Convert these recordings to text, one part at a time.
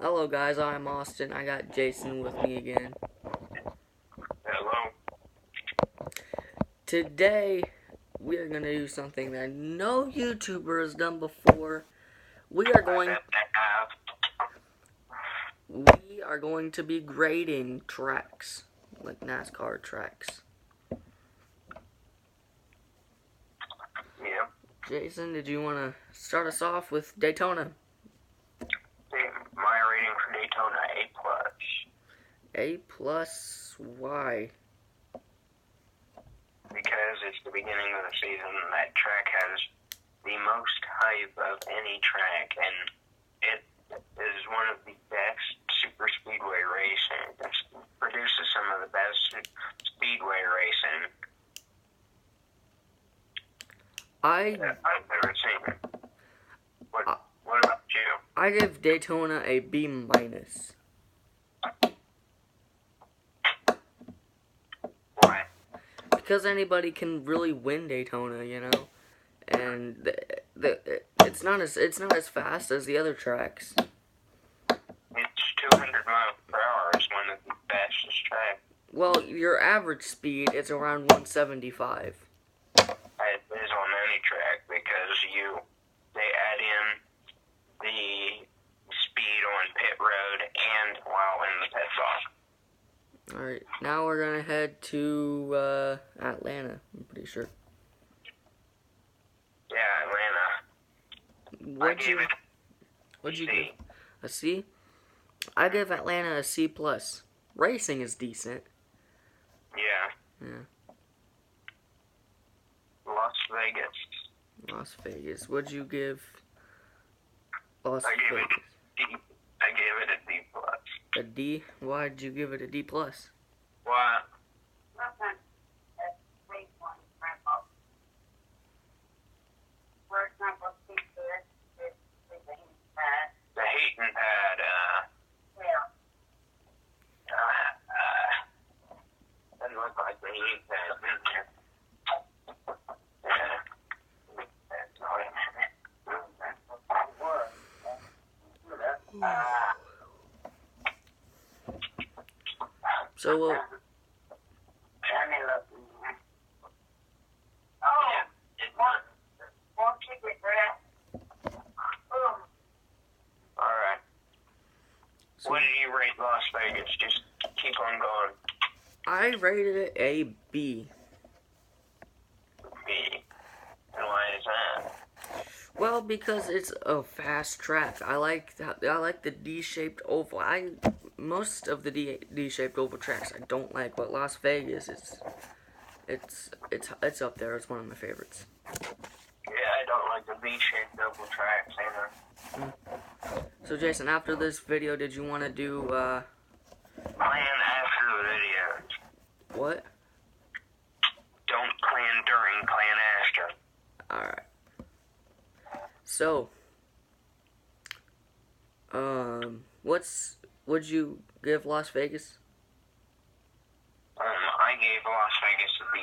Hello guys, I'm Austin. I got Jason with me again. Hello. Today, we are going to do something that no YouTuber has done before. We are going to be grading tracks, like NASCAR tracks. Yep. Jason, did you want to start us off with Daytona? My rating for Daytona, A+. A+, why? Because it's the beginning of the season, and that track has the most hype of any track, and it is one of the best super speedway racing. It produces some of the best speedway racing I've ever seen. What about you? I give Daytona a B-. Why? Because anybody can really win Daytona, you know, and it's not as fast as the other tracks. It's 200 miles per hour. It's one of the fastest tracks. Well, your average speed is around 175. It is on any track because they add in the speed on pit road and while in the pit stop. Alright, now we're gonna head to Atlanta, I'm pretty sure. Yeah, Atlanta. What'd you give? A C? I give Atlanta a C+. Racing is decent. Yeah. Las Vegas. What'd you give Las I gave Vegas? it a D. I gave it a D+. A D? Why'd you give it a D+? Why? The heating pad, doesn't look like the heating pad. So, Alright. What did you rate Las Vegas? Just keep on going. I rated it a B. B. And why is that? Well, because it's a fast track. I like the D-shaped oval. Most of the D-shaped oval tracks I don't like, but Las Vegas it's up there. It's one of my favorites. Yeah, I don't like the V-shaped oval tracks either. So Jason, after this video, did you want to do Plan after the video. what? Don't plan during, plan after. Alright. So, what'd you give Las Vegas? I gave Las Vegas a B+.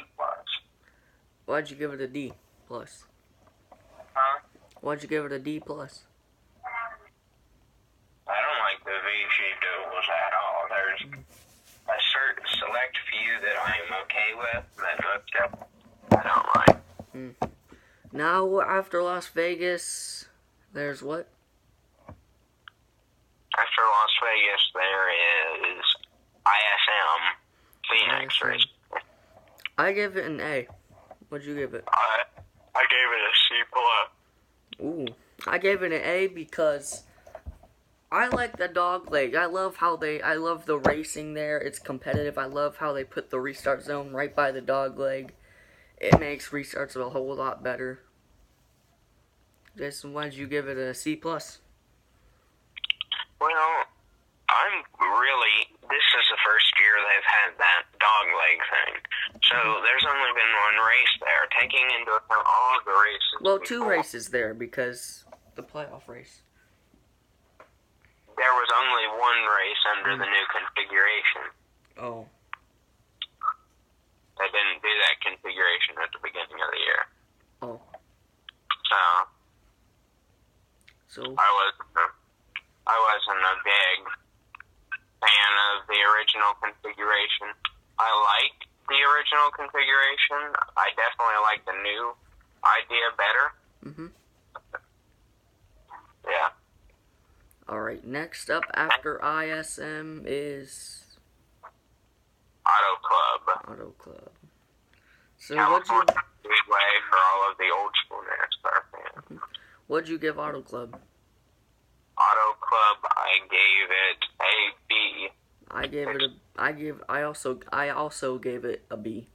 Why'd you give it a D+? Huh? Why'd you give it a D+? I don't like the V-shaped ovals at all. There's a certain select few that I am okay with, but most of them I don't like. Now, after Las Vegas, there's what? After Las Vegas, there is ISM, Phoenix ISM. Racing. I give it an A. What'd you give it? I gave it a C+. Ooh. I gave it an A because I like the dog leg. I love the racing there. It's competitive. I love how they put the restart zone right by the dog leg. It makes restarts a whole lot better. Jason, why'd you give it a C+? Well, this is the first year they've had that dog leg thing. So there's only been one race there, taking into account all of the races. Well, 2 races there because the playoff race. There was only one race under the new configuration. Oh. They didn't do that configuration at the beginning of the year. Oh. So I wasn't a big original configuration. I like the original configuration. I definitely like the new idea better. Yeah. Alright, next up after ISM is Auto Club. Auto Club. So California Speedway for all of the old school NASCAR fans. what'd you give Auto Club? Auto Club, I gave it a B. I also gave it a B.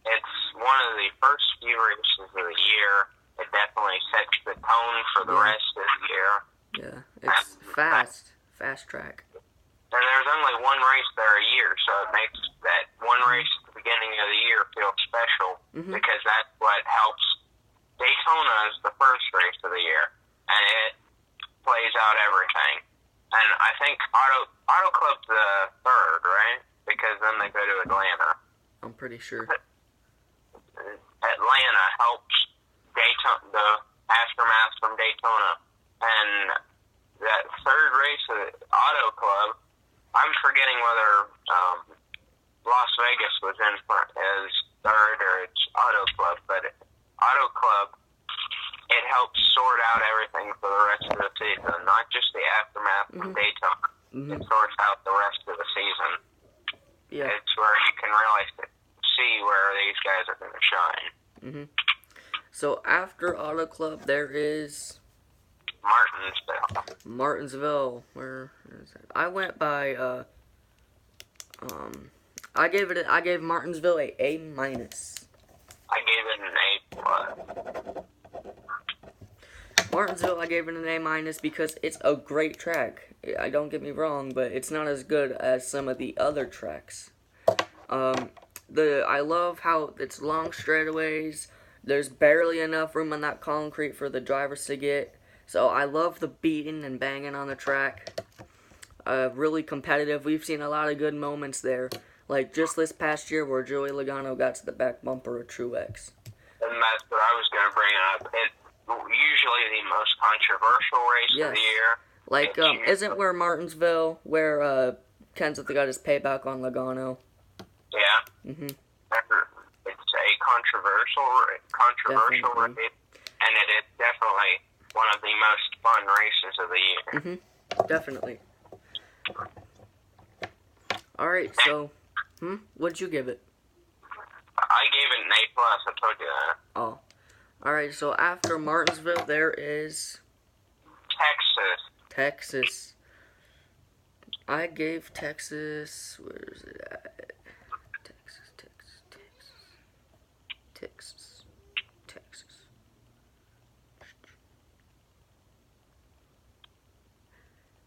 It's one of the first few races of the year. It definitely sets the tone for the rest of the year. Yeah, it's fast track. And there's only one race there a year, so it makes that one race at the beginning of the year feel special because that's what helps. Daytona is the first race of the year, and it plays out everything. And I think Auto Club's the third, right? Because then they go to Atlanta. I'm pretty sure. Atlanta helps Daytona, the aftermath from Daytona, and that third race of Auto Club. I'm forgetting whether Las Vegas was in front as third or it's Auto Club, but Auto Club, it helps sort out everything for the rest of the season, not just the aftermath from Daytona. It sorts out the rest of the season. Yeah. It's where you can really see where these guys are going to shine. So after Auto Club, there is Martinsville. Where is it? I went by I gave Martinsville a A minus. I gave it an A plus. Martinsville, I gave it an A minus because it's a great track. I don't get me wrong, but it's not as good as some of the other tracks. I love how it's long straightaways. There's barely enough room on that concrete for the drivers to get. So I love the beating and banging on the track. Really competitive. We've seen a lot of good moments there. Like just this past year where Joey Logano got to the back bumper of Truex. And that's what I was going to bring up. It's usually the most controversial race of the year. Like, isn't where Martinsville, where Kenseth got his payback on Logano? Yeah. It's a controversial race, and it is definitely one of the most fun races of the year. Definitely. Alright, so, what'd you give it? I gave it an A+, I told you that. Oh. Alright, so after Martinsville, there is... Texas. I gave Texas... Where is it at? Texas.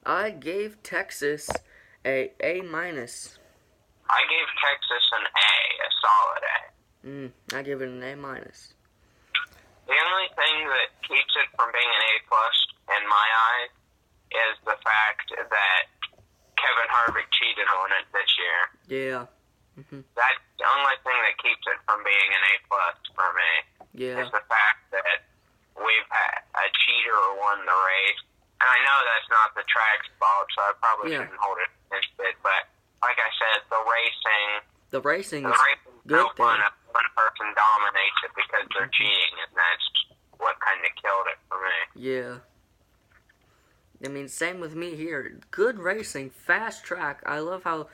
I gave Texas a A minus. I gave Texas an A, a solid A. I give it an A minus. The only thing that keeps it from being an A plus in my eyes is the fact that Kevin Harvick cheated on it this year. Yeah. That's the only thing that keeps it from being an A plus for me. Yeah. Is the fact that we've had a cheater won the race. And I know that's not the track's fault, so I probably shouldn't hold it against it. But like I said, the racing is good. One person dominates it because they're cheating, and that's what kind of killed it for me. Yeah. I mean, same with me here. Good racing, fast track. I love how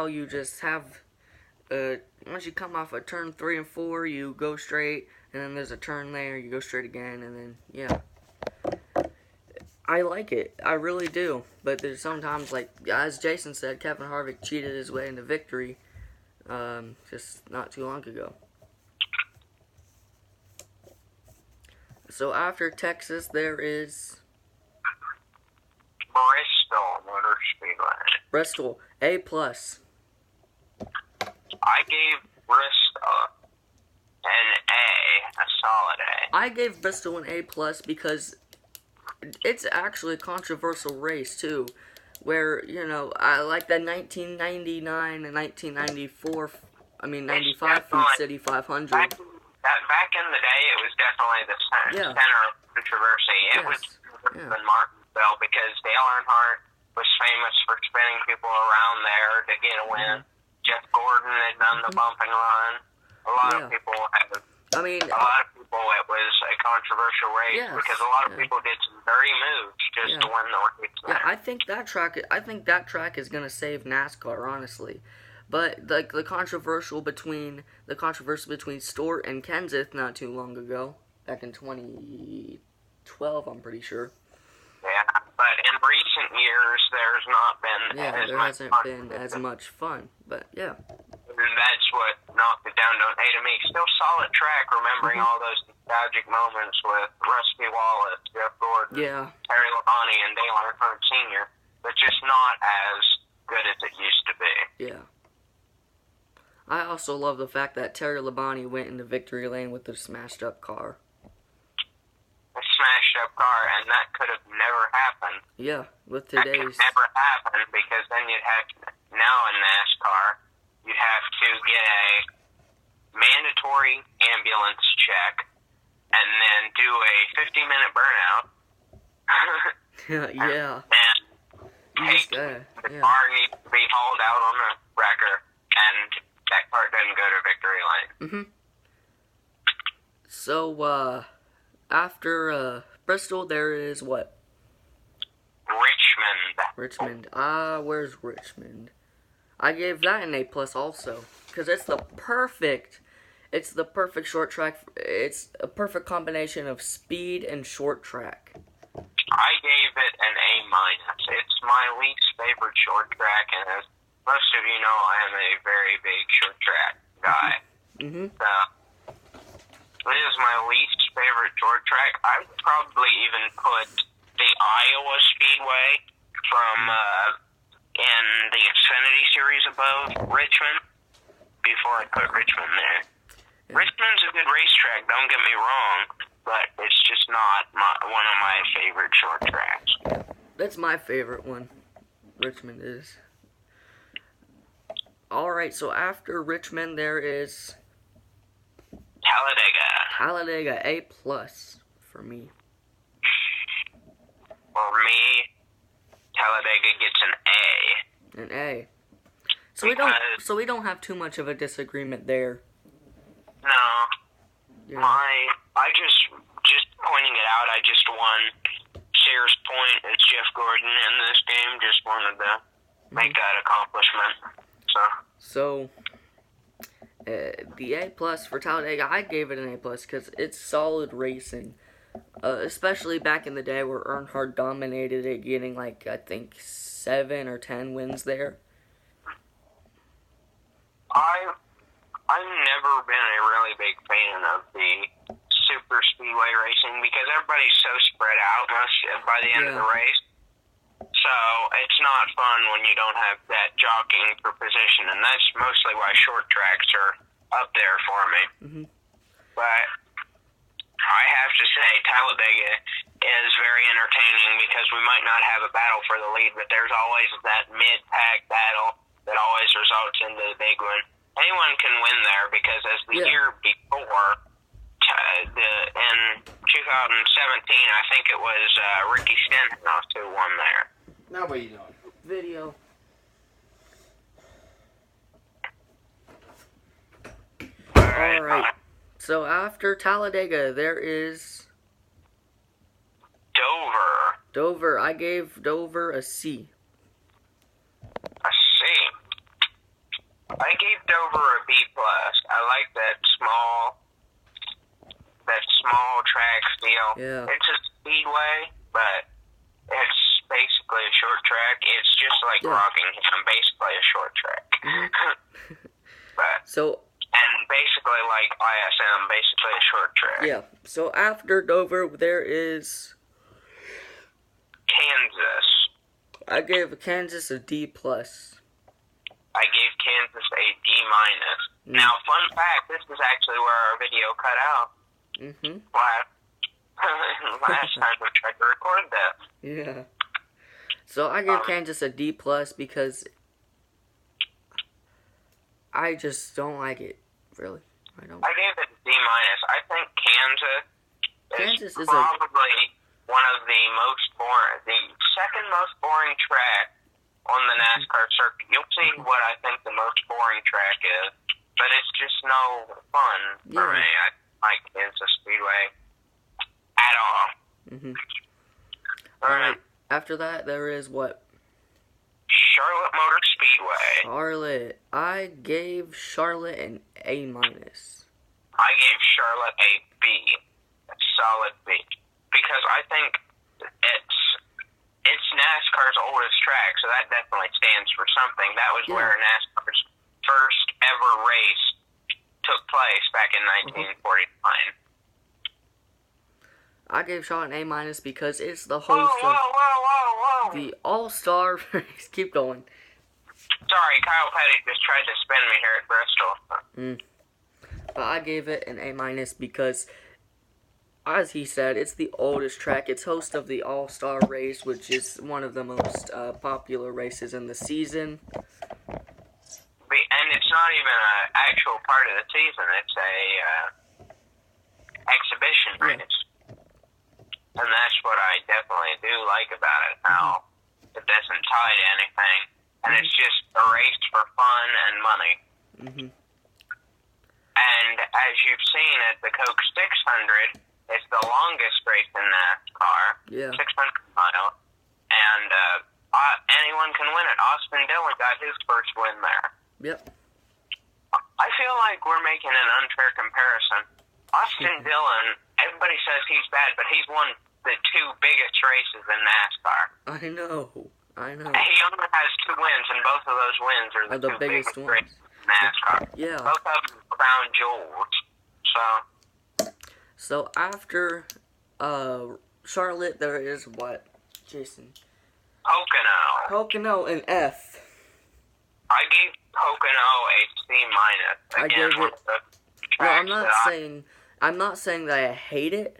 you just have. Once you come off of turn 3 and 4, you go straight, and then there's a turn there, you go straight again, and then yeah. I like it. I really do. But there's sometimes, like, as Jason said, Kevin Harvick cheated his way into victory just not too long ago. So after Texas, there is... Bristol Motor Speedway. Bristol, A+. I gave Bristol an A solid A. I gave Bristol an A+ because... it's actually a controversial race, too, where, you know, I like the 1999 and 1994, 95 Food City 500. Back in the day, it was definitely the center of controversy. It was in Martinsville because Dale Earnhardt was famous for spinning people around there to get a win. Jeff Gordon had done the bump and run. A lot of people have. I mean, a lot of people, it was a controversial race because a lot of people did some dirty moves just to win the race. Yeah, I think that track is gonna save NASCAR, honestly. But like the controversy between Stewart and Kenseth not too long ago, back in 2012, I'm pretty sure. Yeah, but in recent years, there's not been there hasn't been as much fun. But yeah. And that's what knocked it down. Don't hate me. Still solid track, remembering all those nostalgic moments with Rusty Wallace, Jeff Gordon, Terry Labonte, and Dale Earnhardt Sr., but just not as good as it used to be. Yeah. I also love the fact that Terry Labonte went into victory lane with the smashed up car. A smashed up car, and that could have never happened. Yeah, with today's... That could never happen, because then you'd have to, now in NASCAR, you'd have to get a mandatory ambulance check and then do a 50-minute burnout. Yeah. And the car needs to be hauled out on the wrecker, and that car doesn't go to victory lane. So, after Bristol, there is what? Richmond. Where's Richmond? I gave that an A+ also, because it's the perfect short track. It's a perfect combination of speed and short track. I gave it an A-. It's my least favorite short track, and as most of you know, I am a very big short track guy. So, it is my least favorite short track. I would probably even put the Iowa Speedway from in the Xfinity Series above Richmond before I put Richmond there. Richmond's a good racetrack, don't get me wrong, but it's just not one of my favorite short tracks. That's my favorite one. Richmond is. Alright, so after Richmond there is Talladega, A+ for me. For me, Talladega gets an A. An A. So we don't have too much of a disagreement there. No. Yeah. I just pointing it out, I just won Sayers Point as Jeff Gordon in this game. Just wanted to make that accomplishment. So the A+ for Talladega, I gave it an A+ because it's solid racing. Especially back in the day where Earnhardt dominated it, getting like, I think, 7 or 10 wins there. I've never been a really big fan of the super speedway racing because everybody's so spread out by the end of the race. So it's not fun when you don't have that jockeying for position, and that's mostly why short tracks are up there for me. But I have to say Talladega is very entertaining because we might not have a battle for the lead, but there's always that mid-pack battle that always results in the big one. Anyone can win there because as the year before, in 2017, I think it was Ricky Stenhouse who won there. Now what are you doing? Video. Alright. So after Talladega, there is Dover. I gave Dover a C. A C. I gave Dover a B+. I like that small track feel. Yeah. It's a speedway, but it's basically a short track. It's just like Rockingham, basically a short track. And basically like ISM, basically a short track. Yeah. So after Dover, there is Kansas. I gave Kansas a D+. I gave Kansas a D-. Now, fun fact, this is actually where our video cut out. Last time we tried to record this. Yeah. So I gave Kansas a D+ because I just don't like it, really. I gave it a D-. I think Kansas is probably one of the most boring, the second second most boring track on the NASCAR circuit. You'll see what I think the most boring track is, but it's just no fun for me. I like Kansas Speedway at all. Alright, after that, there is what? Charlotte Motor Speedway. Charlotte. I gave Charlotte an A-. I gave Charlotte a B. A solid B. Because I think it's NASCAR's oldest track, so that definitely stands for something. That was where NASCAR's first ever race took place back in 1949. I gave Charlotte an A- because it's the host of the All-Star race. Keep going. Sorry, Kyle Petty just tried to spin me here at Bristol. But I gave it an A- because, as he said, it's the oldest track. It's host of the All-Star race, which is one of the most popular races in the season. And it's not even an actual part of the season. It's a exhibition race. And that's what I definitely do like about it, how it doesn't tie to anything. And it's just a race for fun and money. And as you've seen at the Coke 600, it's the longest race in NASCAR, 600 miles. And anyone can win it. Austin Dillon got his first win there. I feel like we're making an unfair comparison. Austin Dillon, everybody says he's bad, but he's won the two biggest races in NASCAR. I know. He only has 2 wins, and both of those wins are the two biggest races in NASCAR. Both of them crown jewels. So after Charlotte, there is what, Jason? Pocono, an F. I gave Pocono a C-. I gave it. No, I'm not saying that I hate it.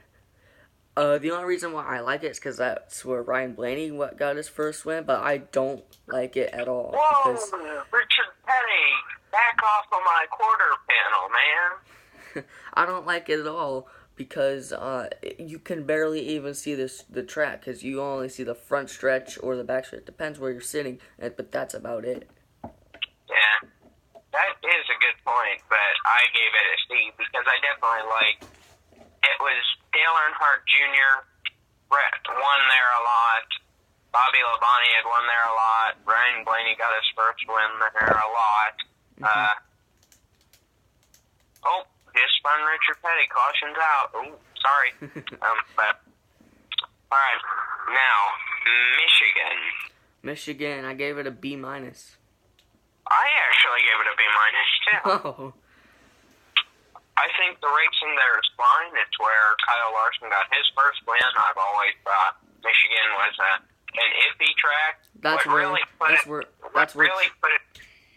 The only reason why I like it is because that's where Ryan Blaney got his first win, but I don't like it at all. Whoa, Richard Petty, back off of my quarter panel, man. I don't like it at all because you can barely even see the track because you only see the front stretch or the back stretch. Depends where you're sitting, but that's about it. Yeah, that is a good point, but I gave it a C because I definitely liked it. Was Dale Earnhardt Jr. won there a lot. Bobby Labonte had won there a lot. Ryan Blaney got his first win there a lot. Just spun Richard Petty. Caution's out. Oh, sorry. But all right, now Michigan, I gave it a B-. I actually gave it a B- too. Oh. I think the racing there is fine. It's where Kyle Larson got his first win. I've always thought Michigan was an iffy track. What really put it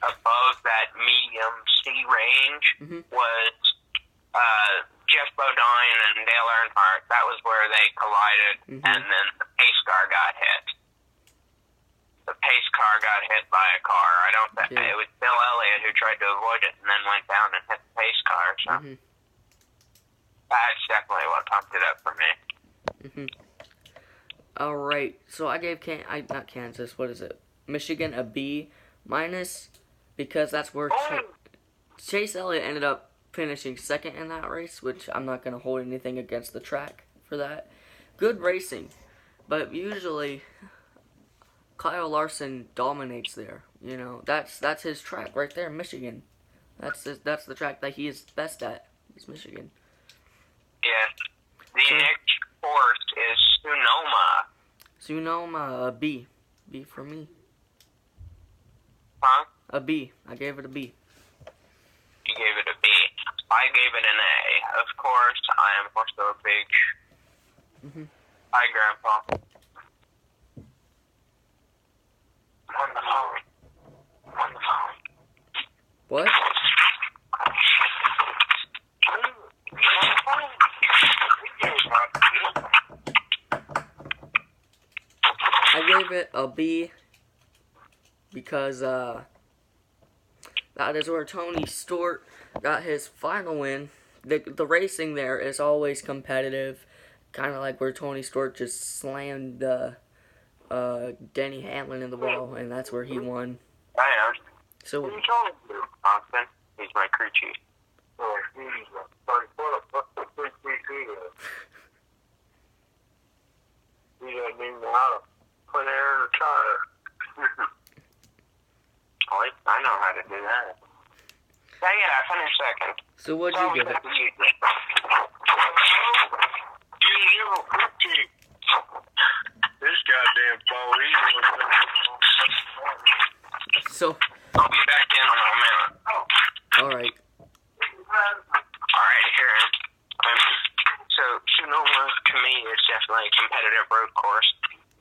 above that medium C range was Jeff Bodine and Dale Earnhardt. That was where they collided, and then the pace car got hit. The pace car got hit by a car. It was Bill Elliott who tried to avoid it and then went down and hit the pace car. So that's definitely what pumped it up for me. All right. So I gave not Kansas. What is it? Michigan a B- because that's where Chase Elliott ended up finishing second in that race, which I'm not going to hold anything against the track for that. Good racing, but usually Kyle Larson dominates there. You know, that's his track right there, Michigan. That's the track that he is best at. Is Michigan. Yeah. The next course is Sonoma. Sonoma, a B. B for me. Huh? A B. I gave it a B. You gave it a B. I gave it an A. Of course, I am also a big... Hi, Grandpa. On the phone. What? I gave it a B because that is where Tony Stewart got his final win. The racing there is always competitive, kind of like where Tony Stewart just slammed Denny Hamlin in the wall, and that's where he won. I am. So What are you talking to, Austin? He's my crew chief. Oh, he's what the crew chief is. He doesn't even know how to put air in a tire. I know how to do that. Dang it, I finished second. So what'd you give it? This goddamn phone, So, I'll be back in a minute. alright. Alright, here. So, Sonoma, to me, is definitely a competitive road course.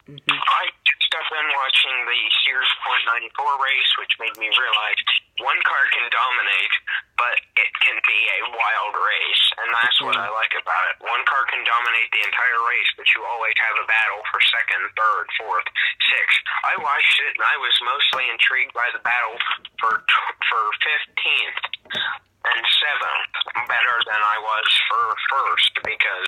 Mm-hmm. I got done watching the Sears Point 94 race, which made me realize one car can dominate, but it can be a wild race, and that's what I like about it. One car can dominate the entire race, but you always have a battle for second, third, fourth, sixth. I watched it, and I was mostly intrigued by the battle for 15th and 7th, better than I was for first, because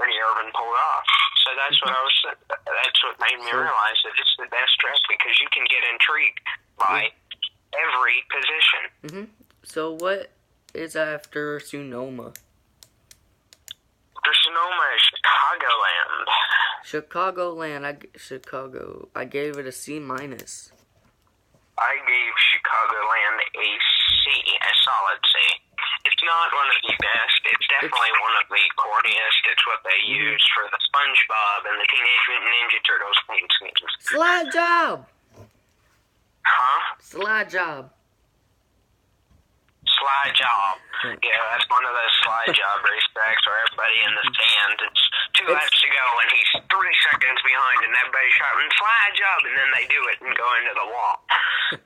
Rennie Irvin pulled off. So that's that's what made me realize that it's the best track, because you can get intrigued by every position. Mm-hmm. So what is after Sonoma? After Sonoma is Chicagoland. Chicago. I gave it a C minus. I gave Chicagoland a C, a solid C. It's not one of the best. It's definitely one of the corniest. It's what they use for the SpongeBob and the Teenage Mutant Ninja Turtles paint schemes. Slide job! Huh? Slide job. Slide job. Yeah, that's one of those slide job racetracks where everybody in the stand, it's 2 laps to go, and he's 3 seconds behind, and everybody's shouting, slide job, and then they do it and go into the wall.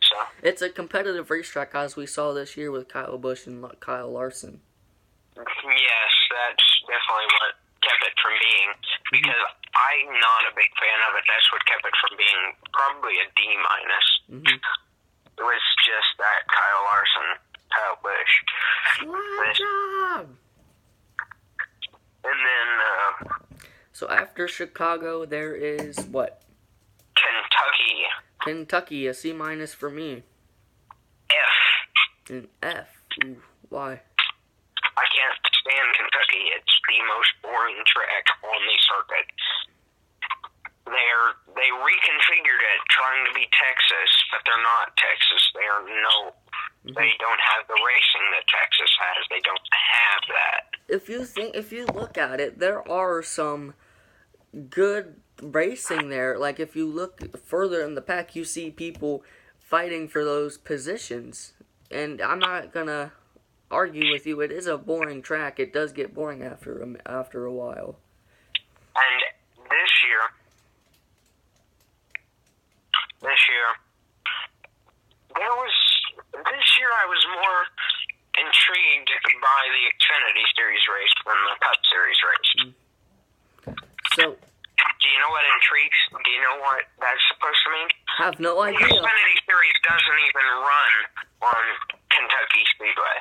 So It's a competitive racetrack, as we saw this year with Kyle Busch and Kyle Larson. yes, that's definitely what kept it from being, because I'm not a big fan of it. That's what kept it from being probably a D minus. Mm-hmm. It was just that Kyle Larson, Kyle Busch. Slide job! And then So after Chicago, there is what? Kentucky. Kentucky, a C minus for me. F. An F. Ooh, why? I can't stand Kentucky. It's the most boring track on the circuit. They reconfigured it trying to be Texas, but they're not Texas. They don't have the racing that Texas has. They don't have that. If you look at it, there are some good racing there. Like if you look further in the pack, you see people fighting for those positions. And I'm not gonna argue with you. It is a boring track. It does get boring after a while. And this year, I was more intrigued by the Xfinity Series race than the Cup Series race. So, do you know what intrigues? Do you know what that's supposed to mean? Have no idea. The Xfinity Series doesn't even run on Kentucky Speedway.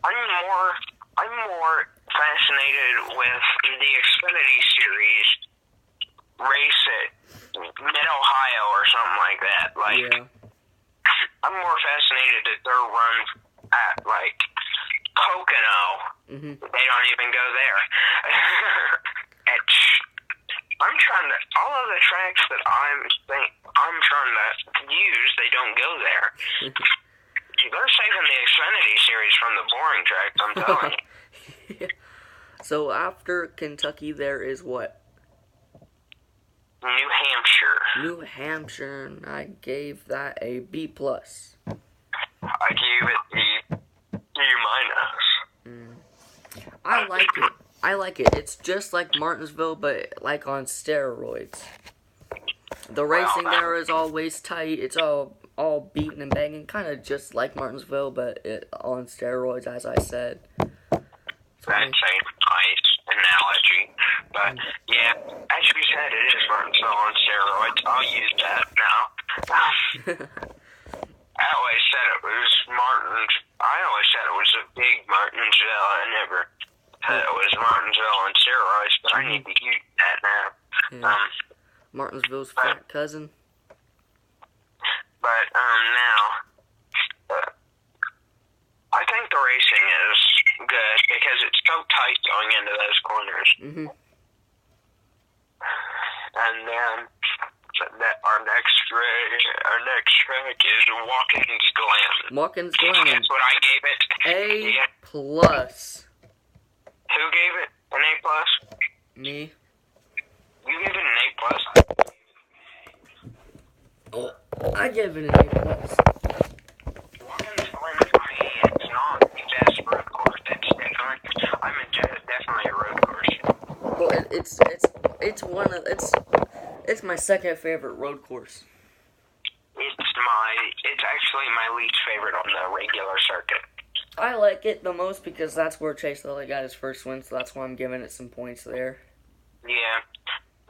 I'm more fascinated with the Xfinity Series race at Mid-Ohio or something like that. Like, yeah. I'm more fascinated at their run at, like, Pocono. They don't even go there. All of the tracks that I'm trying to use, they don't go there. They're saving the Xfinity Series from the boring tracks, I'm telling you. So after Kentucky, there is what? New Hampshire. New Hampshire, and I gave that a B+. I gave it a D minus. I like it. It's just like Martinsville, but like on steroids. The racing there is always tight. It's all beating and banging, kind of just like Martinsville, but on steroids, as I said. That's a nice analogy. But, yeah, as you said, it is Martinsville on steroids. I'll use that now. I always said it was a big Martinsville. I never said it was Martinsville on steroids, but I need to use that now. Yeah. Martinsville's fat cousin. But now, I think the racing is good because it's so tight going into those corners. Mm-hmm. And then our next track is Watkins Glen. Watkins Glen. That's what I gave it. A+. Who gave it an A+? Me. You gave it an A+? Oh, I gave it an A+. Watkins Glen for me, it's not the best road course. It's definitely a road course. Well, it's my second favorite road course. It's actually my least favorite on the regular circuit. I like it the most because that's where Chase Elliott got his first win, so that's why I'm giving it some points there. Yeah,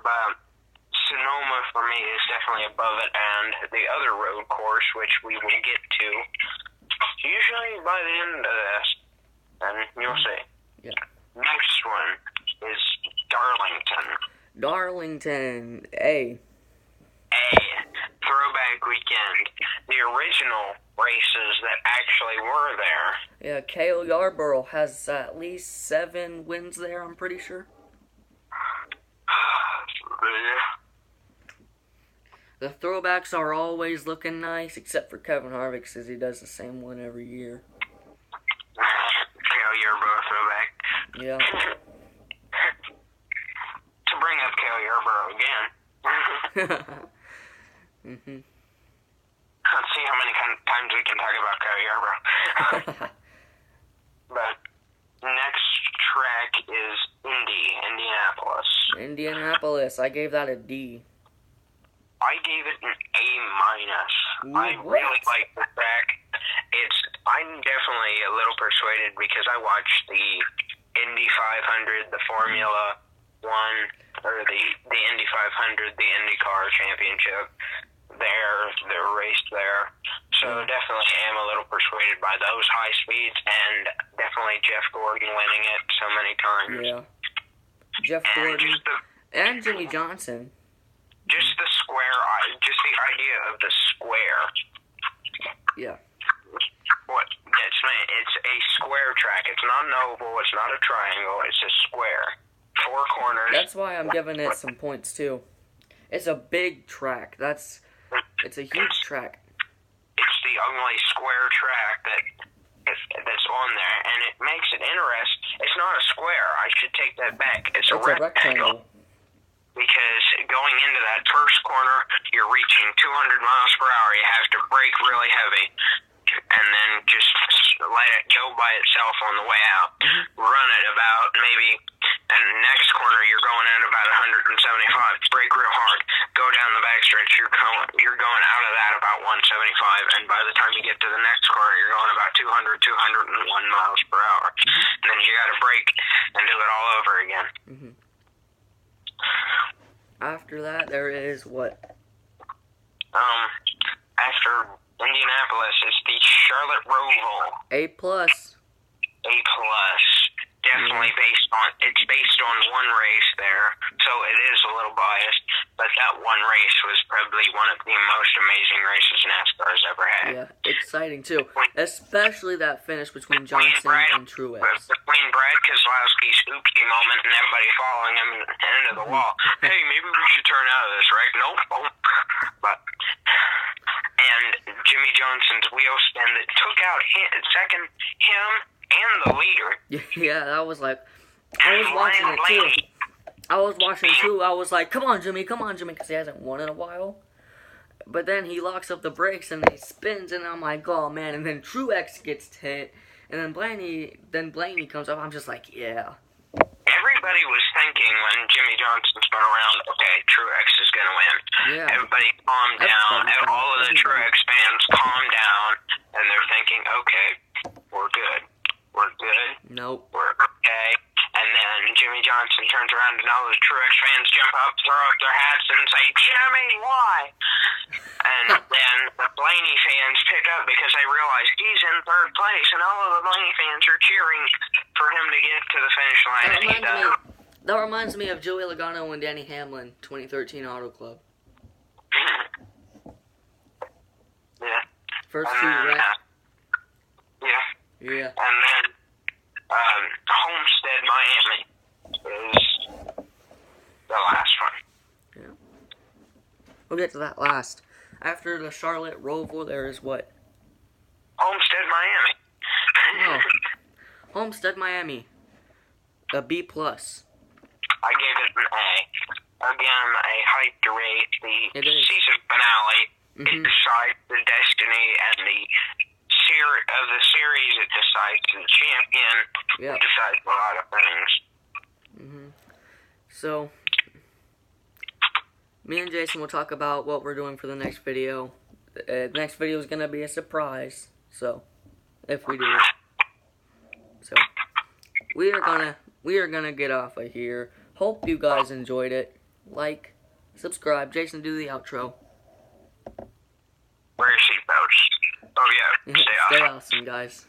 but Sonoma for me is definitely above it, and the other road course, which we will get to, usually by the end of this, and you'll see. Yeah. Next one is Darlington. Darlington, A. Throwback weekend. The original races that actually were there. Yeah, Cale Yarborough has at least 7 wins there, I'm pretty sure. The throwbacks are always looking nice, except for Kevin Harvick, because he does the same one every year. Cale Yarborough throwback. Yeah. To bring up Cale Yarborough again. Mm-hmm. Let's see how many times we can talk about Cale Yarborough. But next track is Indianapolis. Indianapolis, I gave that a D. I gave it an A-. I What? really like the track. I'm definitely a little persuaded because I watched the Indy 500, the Formula One, or the Indy 500, the IndyCar Championship. They're raced there. So definitely am a little persuaded by those high speeds, and definitely Jeff Gordon winning it so many times. Yeah. Jeff Gordon and Jimmy Johnson. Just the idea of the square. Yeah. It's a square track. It's not an oval. It's not a triangle. It's a square. 4 corners. That's why I'm giving it some points too. It's a big track. It's a huge track. It's the only square track that's on there, and it makes it interesting. It's not a square. I should take that back. It's a rectangle. Because going into that first corner, you're reaching 200 miles per hour. You have to brake really heavy, and then just let it go by itself on the way out. Run it about maybe, and the next corner you're going in about 175. Brake real hard. Go down the backstretch. You're going out of that about 175, and by the time you get to the next corner, you're going about 201 miles per hour. And then you got to brake and do it all over again. After that, there is what? After Indianapolis, it's the Charlotte Roval. A+. Definitely based on one race there, so it is a little biased, but that one race was probably one of the most amazing races NASCAR's ever had. Yeah, exciting too. Especially that finish between Johnson and Truex. Between Brad Keselowski's oopsie moment and everybody following him into the wall. Hey, maybe we should turn out of this, right? Nope. And Jimmy Johnson's wheel spin that took out him and the leader. Yeah, that was like, I was watching it too. I was like, come on, Jimmy, because he hasn't won in a while. But then he locks up the brakes and he spins, and I'm like, oh man. And then Truex gets hit, and then Blaney comes up. I'm just like, yeah. Everybody was thinking when Jimmy Johnson spun around, okay, Truex is going to win. Yeah. Everybody calmed down. All of the Truex fans calmed down, and they're thinking, okay, we're good. We're good. Nope. We're okay. And then Jimmy Johnson turns around and all the Truex fans jump up, throw up their hats, and say, Jimmy, why? And then the Blaney fans pick up because they realize he's in third place, and all of the Blaney fans are cheering for him to get to the finish line. That reminds me of Joey Logano and Danny Hamlin, 2013 Auto Club. Yeah. First And two then, wrecks. yeah. Yeah. And then Homestead, Miami is the last one. Yeah. We'll get to that last. After the Charlotte Roval, there is what? Homestead, Miami. No. Homestead, Miami. A B+. I gave it an A. Again, a hyped race. The It is. season finale. Mm-hmm. It decides the destiny and the series. It decides the champion. Yeah. It decides a lot of things. Mm-hmm. So, me and Jason will talk about what we're doing for the next video. The next video is gonna be a surprise. So, if we do it. So, we are gonna get off of here. Hope you guys enjoyed it. Like, subscribe. Jason, do the outro. Wear your seatbelts. Oh yeah, stay Stay awesome. awesome, guys.